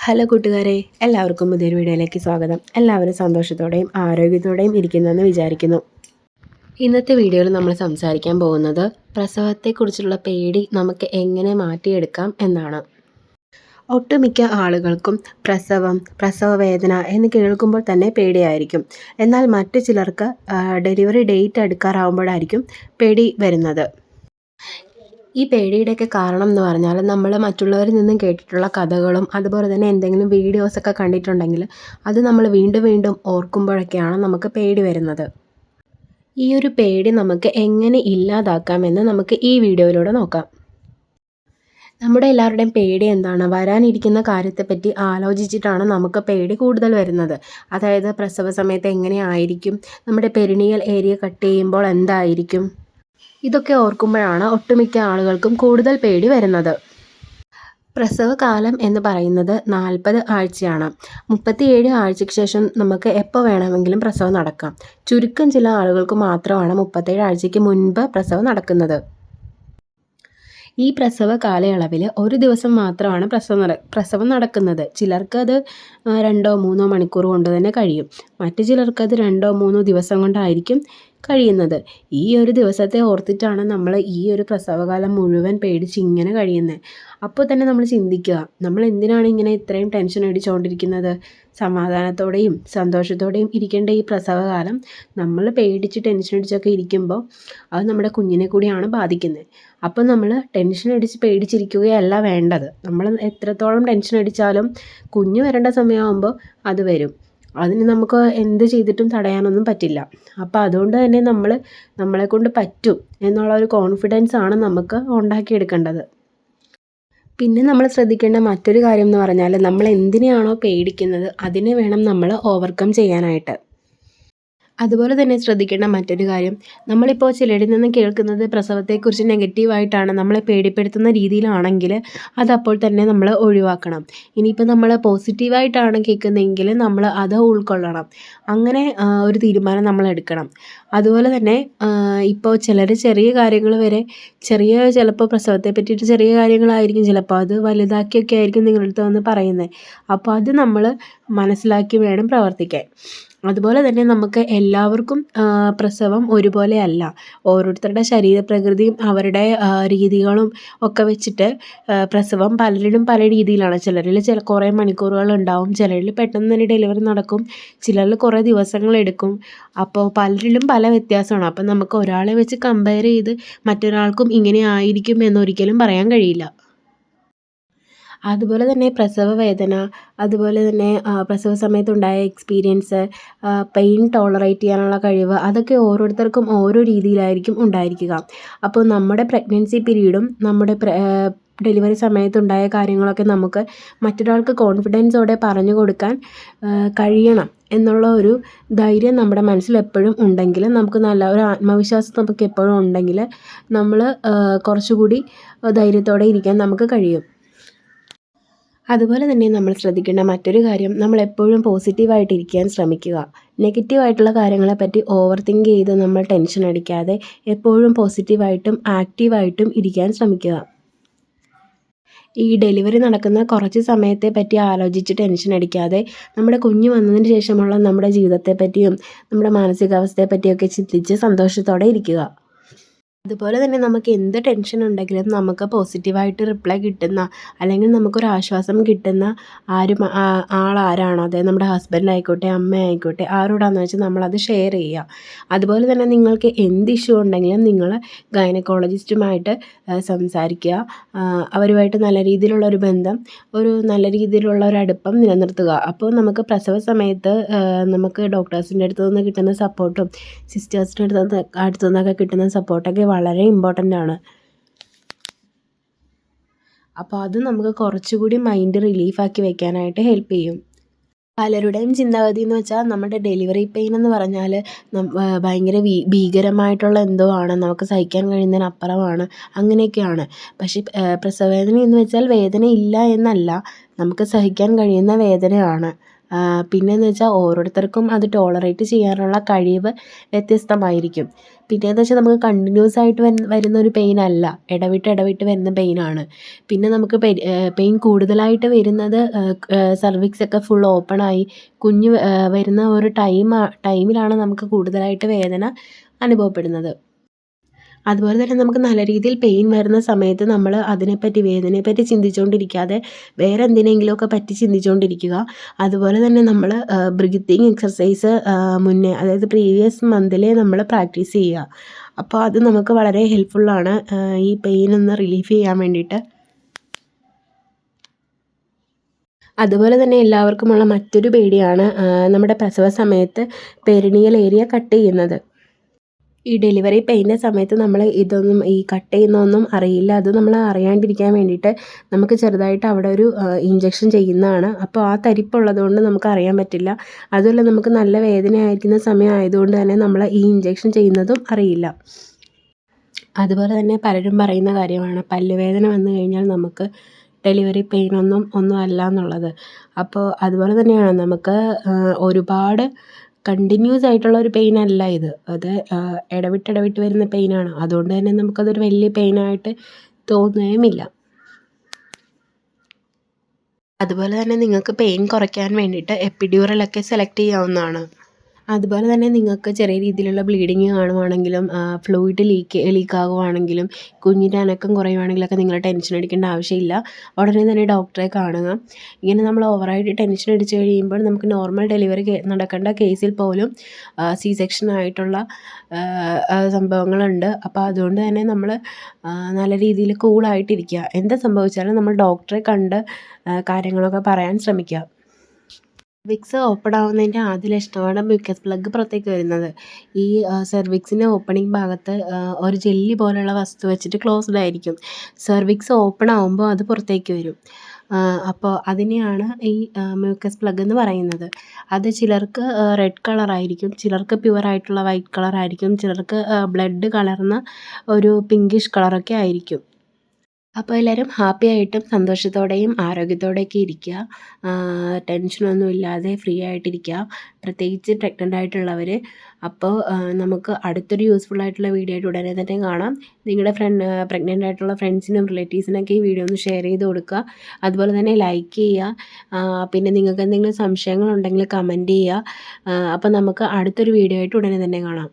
Hello കൂട്ടുകാരെ, എല്ലാവർക്കും പുതിയൊരു വീഡിയോയിലേക്ക് സ്വാഗതം. എല്ലാവരും സന്തോഷത്തോടെയും ആരോഗ്യത്തോടെയും ഇരിക്കുന്നെന്ന് വിചാരിക്കുന്നു. ഇന്നത്തെ വീഡിയോയിൽ നമ്മൾ സംസാരിക്കാൻ പോകുന്നത് പ്രസവത്തെക്കുറിച്ചുള്ള പേടി നമുക്ക് എങ്ങനെ മാറ്റിയെടുക്കാം എന്നാണ്. ഒട്ടുമിക്ക ആളുകൾക്കും പ്രസവവേദന എന്ന് കേൾക്കുമ്പോൾ തന്നെ പേടിയായിരിക്കും. എന്നാൽ മറ്റു ചിലർക്ക് ഡെലിവറി ഡേറ്റ് അടുക്കാറാവുമ്പോഴായിരിക്കും പേടി വരുന്നത്. ഈ പേടിയുടെയൊക്കെ കാരണം എന്ന് പറഞ്ഞാൽ നമ്മൾ മറ്റുള്ളവരിൽ നിന്നും കേട്ടിട്ടുള്ള കഥകളും അതുപോലെ തന്നെ എന്തെങ്കിലും വീഡിയോസൊക്കെ കണ്ടിട്ടുണ്ടെങ്കിൽ അത് നമ്മൾ വീണ്ടും വീണ്ടും ഓർക്കുമ്പോഴൊക്കെയാണ് നമുക്ക് പേടി വരുന്നത്. ഈ ഒരു പേടി നമുക്ക് എങ്ങനെ ഇല്ലാതാക്കാമെന്ന് നമുക്ക് ഈ വീഡിയോയിലൂടെ നോക്കാം. നമ്മുടെ എല്ലാവരുടെയും പേടി എന്താണ്? വരാനിരിക്കുന്ന കാര്യത്തെപ്പറ്റി ആലോചിച്ചിട്ടാണ് നമുക്ക് പേടി കൂടുതൽ വരുന്നത്. അതായത് പ്രസവ സമയത്ത് എങ്ങനെയായിരിക്കും, നമ്മുടെ പെരിനിയൽ ഏരിയ കട്ട് ചെയ്യുമ്പോൾ എന്തായിരിക്കും, ഇതൊക്കെ ഓർക്കുമ്പോഴാണ് ഒട്ടുമിക്ക ആളുകൾക്കും കൂടുതൽ പേടി വരുന്നത്. പ്രസവകാലം എന്ന് പറയുന്നത് 40 ആഴ്ചയാണ്. 37 ആഴ്ചയ്ക്ക് ശേഷം നമുക്ക് എപ്പോൾ വേണമെങ്കിലും പ്രസവം നടക്കാം. ചുരുക്കം ചില ആളുകൾക്ക് മാത്രമാണ് 37 ആഴ്ചയ്ക്ക് മുൻപ് പ്രസവം നടക്കുന്നത്. ഈ പ്രസവ കാലയളവിൽ ഒരു ദിവസം മാത്രമാണ് പ്രസവം നടക്കുന്നത്. ചിലർക്ക് അത് 2-3 മണിക്കൂർ കൊണ്ട് തന്നെ കഴിയും. മറ്റു ചിലർക്ക് അത് 2-3 ദിവസം കൊണ്ടായിരിക്കും കഴിയുന്നത്. ഈ ഒരു ദിവസത്തെ ഓർത്തിട്ടാണ് നമ്മൾ ഈ ഒരു പ്രസവകാലം മുഴുവൻ പേടിച്ച് ഇങ്ങനെ കഴിയുന്നത്. അപ്പോൾ തന്നെ നമ്മൾ ചിന്തിക്കുക, നമ്മൾ എന്തിനാണ് ഇങ്ങനെ ഇത്രയും ടെൻഷൻ അടിച്ചുകൊണ്ടിരിക്കുന്നത്? സമാധാനത്തോടെയും സന്തോഷത്തോടെയും ഇരിക്കേണ്ട ഈ പ്രസവകാലം നമ്മൾ പേടിച്ച് ടെൻഷൻ അടിച്ചൊക്കെ ഇരിക്കുമ്പോൾ അത് നമ്മുടെ കുഞ്ഞിനെ കൂടിയാണ് ബാധിക്കുന്നത്. അപ്പോൾ നമ്മൾ ടെൻഷൻ അടിച്ച് പേടിച്ചിരിക്കുകയല്ല വേണ്ടത്. നമ്മൾ എത്രത്തോളം ടെൻഷൻ അടിച്ചാലും കുഞ്ഞ് വരേണ്ട സമയമാകുമ്പോൾ അത് വരും. അതിന് നമുക്ക് എന്ത് ചെയ്തിട്ടും തടയാനൊന്നും പറ്റില്ല. അപ്പോൾ അതുകൊണ്ട് തന്നെ നമ്മളെക്കൊണ്ട് പറ്റും എന്നുള്ള ഒരു കോൺഫിഡൻസ് ആണ് നമുക്ക് ഉണ്ടാക്കിയെടുക്കേണ്ടത്. പിന്നെ നമ്മൾ ശ്രദ്ധിക്കേണ്ട മറ്റൊരു കാര്യം എന്ന് പറഞ്ഞാൽ, നമ്മൾ എന്തിനെയാണോ പേടിക്കുന്നത് അതിനെ വേണം നമ്മൾ ഓവർകം ചെയ്യാനായിട്ട്. അതുപോലെ തന്നെ ശ്രദ്ധിക്കേണ്ട മറ്റൊരു കാര്യം, നമ്മളിപ്പോൾ ചിലരിൽ നിന്ന് കേൾക്കുന്നത് പ്രസവത്തെക്കുറിച്ച് നെഗറ്റീവായിട്ടാണ്, നമ്മളെ പേടിപ്പെടുത്തുന്ന രീതിയിലാണെങ്കിൽ അതപ്പോൾ തന്നെ നമ്മൾ ഒഴിവാക്കണം. ഇനിയിപ്പോൾ നമ്മൾ പോസിറ്റീവായിട്ടാണ് കേൾക്കുന്നതെങ്കിൽ നമ്മൾ അത് ഉൾക്കൊള്ളണം. അങ്ങനെ ഒരു തീരുമാനം നമ്മൾ എടുക്കണം. അതുപോലെ തന്നെ ഇപ്പോൾ ചിലർ ചെറിയ കാര്യങ്ങൾ വരെ ചിലപ്പോൾ പ്രസവത്തെ പറ്റിയിട്ട് ചെറിയ കാര്യങ്ങളായിരിക്കും, ചിലപ്പോൾ അത് വലുതാക്കിയൊക്കെ ആയിരിക്കും നിങ്ങളുടെ അടുത്ത് വന്ന് പറയുന്നത്. അപ്പോൾ അത് നമ്മൾ മനസ്സിലാക്കി വേണം പ്രവർത്തിക്കാൻ. അതുപോലെ തന്നെ നമുക്ക് എല്ലാവർക്കും പ്രസവം ഒരുപോലെ അല്ല. ഓരോരുത്തരുടെ ശരീരപ്രകൃതിയും അവരുടെ രീതികളും ഒക്കെ വെച്ചിട്ട് പ്രസവം പലരിലും പല രീതിയിലാണ്. ചിലരിൽ കുറേ മണിക്കൂറുകൾ ഉണ്ടാവും, ചിലരിൽ പെട്ടെന്ന് തന്നെ ഡെലിവറി നടക്കും, ചിലരിൽ കുറേ ദിവസങ്ങളെടുക്കും. അപ്പോൾ പലരിലും പല വ്യത്യാസമാണ്. അപ്പം നമുക്ക് ഒരാളെ വെച്ച് കമ്പയർ ചെയ്ത് മറ്റൊരാൾക്കും ഇങ്ങനെ ആയിരിക്കും എന്നൊരിക്കലും പറയാൻ കഴിയില്ല. അതുപോലെ തന്നെ പ്രസവ വേദന, അതുപോലെ തന്നെ പ്രസവ സമയത്തുണ്ടായ എക്സ്പീരിയൻസ്, പെയിൻ ടോളറേറ്റ് ചെയ്യാനുള്ള കഴിവ്, അതൊക്കെ ഓരോരുത്തർക്കും ഓരോ രീതിയിലായിരിക്കും ഉണ്ടായിരിക്കുക. അപ്പോൾ നമ്മുടെ പ്രഗ്നൻസി പീരീഡും നമ്മുടെ ഡെലിവറി സമയത്തുണ്ടായ കാര്യങ്ങളൊക്കെ നമുക്ക് മറ്റൊരാൾക്ക് കോൺഫിഡൻസോടെ പറഞ്ഞു കൊടുക്കാൻ കഴിയണം എന്നുള്ള ഒരു ധൈര്യം നമ്മുടെ മനസ്സിൽ എപ്പോഴും ഉണ്ടെങ്കിൽ, നമുക്ക് നല്ല ഒരു ആത്മവിശ്വാസം നമുക്ക് എപ്പോഴും ഉണ്ടെങ്കിൽ നമ്മൾ കുറച്ചുകൂടി ധൈര്യത്തോടെ ഇരിക്കാൻ നമുക്ക് കഴിയും. അതുപോലെ തന്നെ നമ്മൾ ശ്രദ്ധിക്കേണ്ട മറ്റൊരു കാര്യം, നമ്മൾ എപ്പോഴും പോസിറ്റീവായിട്ടിരിക്കാൻ ശ്രമിക്കുക. നെഗറ്റീവായിട്ടുള്ള കാര്യങ്ങളെപ്പറ്റി ഓവർ തിങ്ക് ചെയ്ത് നമ്മൾ ടെൻഷൻ അടിക്കാതെ എപ്പോഴും പോസിറ്റീവായിട്ടും ആക്റ്റീവായിട്ടും ഇരിക്കാൻ ശ്രമിക്കുക. ഈ ഡെലിവറി നടക്കുന്ന കുറച്ച് സമയത്തെ പറ്റി ആലോചിച്ച് ടെൻഷൻ അടിക്കാതെ നമ്മുടെ കുഞ്ഞ് വന്നതിന് ശേഷമുള്ള നമ്മുടെ ജീവിതത്തെപ്പറ്റിയും നമ്മുടെ മാനസികാവസ്ഥയെ പറ്റിയൊക്കെ ചിന്തിച്ച് സന്തോഷത്തോടെ ഇരിക്കുക. അതുപോലെ തന്നെ നമുക്ക് എന്ത് ടെൻഷൻ ഉണ്ടെങ്കിലും നമുക്ക് പോസിറ്റീവായിട്ട് റിപ്ലൈ കിട്ടുന്ന, അല്ലെങ്കിൽ നമുക്കൊരു ആശ്വാസം കിട്ടുന്ന ആളാരാണോ, അതായത് നമ്മുടെ ഹസ്ബൻഡ് ആയിക്കോട്ടെ, അമ്മ ആയിക്കോട്ടെ, ആരോടാണെന്ന് വെച്ചാൽ നമ്മളത് ഷെയർ ചെയ്യുക. അതുപോലെ തന്നെ നിങ്ങൾക്ക് എന്ത് ഇഷ്യൂ ഉണ്ടെങ്കിലും നിങ്ങൾ ഗൈനക്കോളജിസ്റ്റുമായിട്ട് സംസാരിക്കുക. അവരുമായിട്ട് നല്ല രീതിയിലുള്ളൊരു ബന്ധം, നല്ല രീതിയിലുള്ള ഒരു അടുപ്പം നിലനിർത്തുക. അപ്പോൾ നമുക്ക് പ്രസവ സമയത്ത് നമുക്ക് ഡോക്ടേഴ്സിൻ്റെ അടുത്ത് നിന്ന് കിട്ടുന്ന സപ്പോർട്ടും സിസ്റ്റേഴ്സിൻ്റെ അടുത്തു നിന്നൊക്കെ കിട്ടുന്ന സപ്പോർട്ടൊക്കെ വളരെ ഇമ്പോർട്ടൻ്റ് ആണ്. അപ്പോൾ അത് നമുക്ക് കുറച്ചുകൂടി മൈൻഡ് റിലീഫാക്കി വെക്കാനായിട്ട് ഹെൽപ്പ് ചെയ്യും. പലരുടെയും ചിന്താഗതി എന്ന് വെച്ചാൽ നമ്മുടെ ഡെലിവറി പെയിൻ എന്ന് പറഞ്ഞാൽ ഭയങ്കര ഭീകരമായിട്ടുള്ള എന്തോ ആണ്, നമുക്ക് സഹിക്കാൻ കഴിയുന്നതിനപ്പുറമാണ്, അങ്ങനെയൊക്കെയാണ്. പക്ഷേ പ്രസവവേദന എന്ന് വെച്ചാൽ വേദന ഇല്ല എന്നല്ല, നമുക്ക് സഹിക്കാൻ കഴിയുന്ന വേദനയാണ്. പിന്നെയെന്ന് വെച്ചാൽ ഓരോരുത്തർക്കും അത് ടോളറേറ്റ് ചെയ്യാനുള്ള കഴിവ് വ്യത്യസ്തമായിരിക്കും. പിന്നെയെന്ന് വെച്ചാൽ നമുക്ക് കണ്ടിന്യൂസ് ആയിട്ട് വരുന്ന ഒരു പെയിൻ അല്ല, ഇടവിട്ട് വരുന്ന പെയിനാണ്. പിന്നെ നമുക്ക് പെയിൻ കൂടുതലായിട്ട് വരുന്നത് സർവിക്സ് ഒക്കെ ഫുൾ ഓപ്പണായി കുഞ്ഞ് വരുന്ന ഒരു ടൈമിലാണ് നമുക്ക് കൂടുതലായിട്ട് വേദന അനുഭവപ്പെടുന്നത്. അതുപോലെ തന്നെ നമുക്ക് നല്ല രീതിയിൽ പെയിൻ വരുന്ന സമയത്ത് നമ്മൾ വേദനയെപ്പറ്റി ചിന്തിച്ചുകൊണ്ടിരിക്കാതെ വേറെ എന്തിനെങ്കിലുമൊക്കെ പറ്റി ചിന്തിച്ചുകൊണ്ടിരിക്കുക. അതുപോലെ തന്നെ നമ്മൾ ബ്രീത്തിങ് എക്സർസൈസ് മുന്നേ, അതായത് പ്രീവിയസ് മന്തിൽ നമ്മൾ പ്രാക്ടീസ് ചെയ്യുക. അപ്പോൾ അത് നമുക്ക് വളരെ ഹെൽപ്ഫുള്ളാണ് ഈ പെയിൻ ഒന്ന് റിലീഫ് ചെയ്യാൻ വേണ്ടിയിട്ട്. അതുപോലെ തന്നെ എല്ലാവർക്കുമുള്ള മറ്റൊരു പേടിയാണ് നമ്മുടെ പ്രസവ സമയത്ത് പെരിനിയൽ ഏരിയ കട്ട് ചെയ്യുന്നത്. ഈ ഡെലിവറി പെയിൻ്റെ സമയത്ത് നമ്മൾ ഈ കട്ട് ചെയ്യുന്നതൊന്നും അറിയില്ല. അത് നമ്മൾ അറിയാണ്ടിരിക്കാൻ വേണ്ടിയിട്ട് നമുക്ക് ചെറുതായിട്ട് അവിടെ ഒരു ഇഞ്ചക്ഷൻ ചെയ്യുന്നതാണ്. അപ്പോൾ ആ തരിപ്പുള്ളത് കൊണ്ട് നമുക്ക് അറിയാൻ പറ്റില്ല. അതുമല്ല, നമുക്ക് നല്ല വേദന ആയിരിക്കുന്ന സമയം ആയതുകൊണ്ട് തന്നെ നമ്മൾ ഈ ഇഞ്ചക്ഷൻ ചെയ്യുന്നതും അറിയില്ല. അതുപോലെ തന്നെ പലരും പറയുന്ന കാര്യമാണ് പല്ലുവേദന വന്നു കഴിഞ്ഞാൽ നമുക്ക് ഡെലിവറി ഒന്നും അല്ല എന്നുള്ളത്. അപ്പോൾ അതുപോലെ തന്നെയാണ്, നമുക്ക് ഒരുപാട് കണ്ടിന്യൂസ് ആയിട്ടുള്ള ഒരു പെയിൻ അല്ല ഇത്. അത് ഇടവിട്ട് വരുന്ന പെയിനാണ്. അതുകൊണ്ട് തന്നെ നമുക്കതൊരു വലിയ പെയിനായിട്ട് തോന്നുകയുമില്ല. അതുപോലെ തന്നെ നിങ്ങൾക്ക് പെയിൻ കുറയ്ക്കാൻ വേണ്ടിയിട്ട് എപ്പിഡ്യൂറലൊക്കെ സെലക്ട് ചെയ്യാവുന്നതാണ്. അതുപോലെ തന്നെ നിങ്ങൾക്ക് ചെറിയ രീതിയിലുള്ള ബ്ലീഡിങ് കാണുവാണെങ്കിലും ഫ്ലൂയിഡ് ലീക്കാകുവാണെങ്കിലും കുഞ്ഞിൻ്റെ അനക്കം കുറയുവാണെങ്കിലൊക്കെ നിങ്ങൾ ടെൻഷൻ അടിക്കേണ്ട ആവശ്യമില്ല. ഉടനെ തന്നെ ഡോക്ടറെ കാണുക. ഇങ്ങനെ നമ്മൾ ഓവറായിട്ട് ടെൻഷൻ അടിച്ച് കഴിയുമ്പോൾ നമുക്ക് നോർമൽ ഡെലിവറി നടക്കേണ്ട കേസിൽ പോലും സി സെക്ഷൻ ആയിട്ടുള്ള സംഭവങ്ങളുണ്ട്. അപ്പോൾ അതുകൊണ്ട് തന്നെ നമ്മൾ നല്ല രീതിയിൽ കൂളായിട്ടിരിക്കുക. എന്ത് സംഭവിച്ചാലും നമ്മൾ ഡോക്ടറെ കണ്ട് കാര്യങ്ങളൊക്കെ പറയാൻ ശ്രമിക്കുക. സെർവിക്സ് ഓപ്പൺ ആവുന്നതിൻ്റെ ആദ്യ ലക്ഷണമാണ് മ്യൂക്കസ് പ്ലഗ് പുറത്തേക്ക് വരുന്നത്. ഈ സെർവിക്സിൻ്റെ ഓപ്പണിംഗ് ഭാഗത്ത് ഒരു ജെല്ലി പോലുള്ള വസ്തു വെച്ചിട്ട് ക്ലോസ്ഡ് ആയിരിക്കും. സെർവിക്സ് ഓപ്പൺ ആവുമ്പോൾ അത് പുറത്തേക്ക് വരും. അപ്പോൾ അതിനെയാണ് ഈ മ്യൂക്കസ് പ്ലഗ് എന്ന് പറയുന്നത്. അത് ചിലർക്ക് റെഡ് കളറായിരിക്കും, ചിലർക്ക് പ്യുവറായിട്ടുള്ള വൈറ്റ് കളറായിരിക്കും, ചിലർക്ക് ബ്ലഡ് കലർന്ന ഒരു പിങ്കിഷ് കളറൊക്കെ ആയിരിക്കും. അപ്പോൾ എല്ലാവരും ഹാപ്പി ആയിട്ടും സന്തോഷത്തോടെയും ആരോഗ്യത്തോടെയൊക്കെ ഇരിക്കുക. ടെൻഷനൊന്നും ഇല്ലാതെ ഫ്രീ ആയിട്ടിരിക്കുക, പ്രത്യേകിച്ച് പ്രഗ്നൻ്റ് ആയിട്ടുള്ളവർ. അപ്പോൾ നമുക്ക് അടുത്തൊരു യൂസ്ഫുൾ ആയിട്ടുള്ള വീഡിയോ ആയിട്ട് ഉടനെ തന്നെ കാണാം. നിങ്ങളുടെ പ്രഗ്നൻ്റ് ആയിട്ടുള്ള ഫ്രണ്ട്സിനും റിലേറ്റീവ്സിനൊക്കെ ഈ വീഡിയോ ഒന്ന് ഷെയർ ചെയ്ത് കൊടുക്കുക. അതുപോലെ തന്നെ ലൈക്ക് ചെയ്യുക. പിന്നെ നിങ്ങൾക്ക് എന്തെങ്കിലും സംശയങ്ങളുണ്ടെങ്കിൽ കമൻറ്റ് ചെയ്യുക. അപ്പോൾ നമുക്ക് അടുത്തൊരു വീഡിയോ ആയിട്ട് ഉടനെ തന്നെ കാണാം.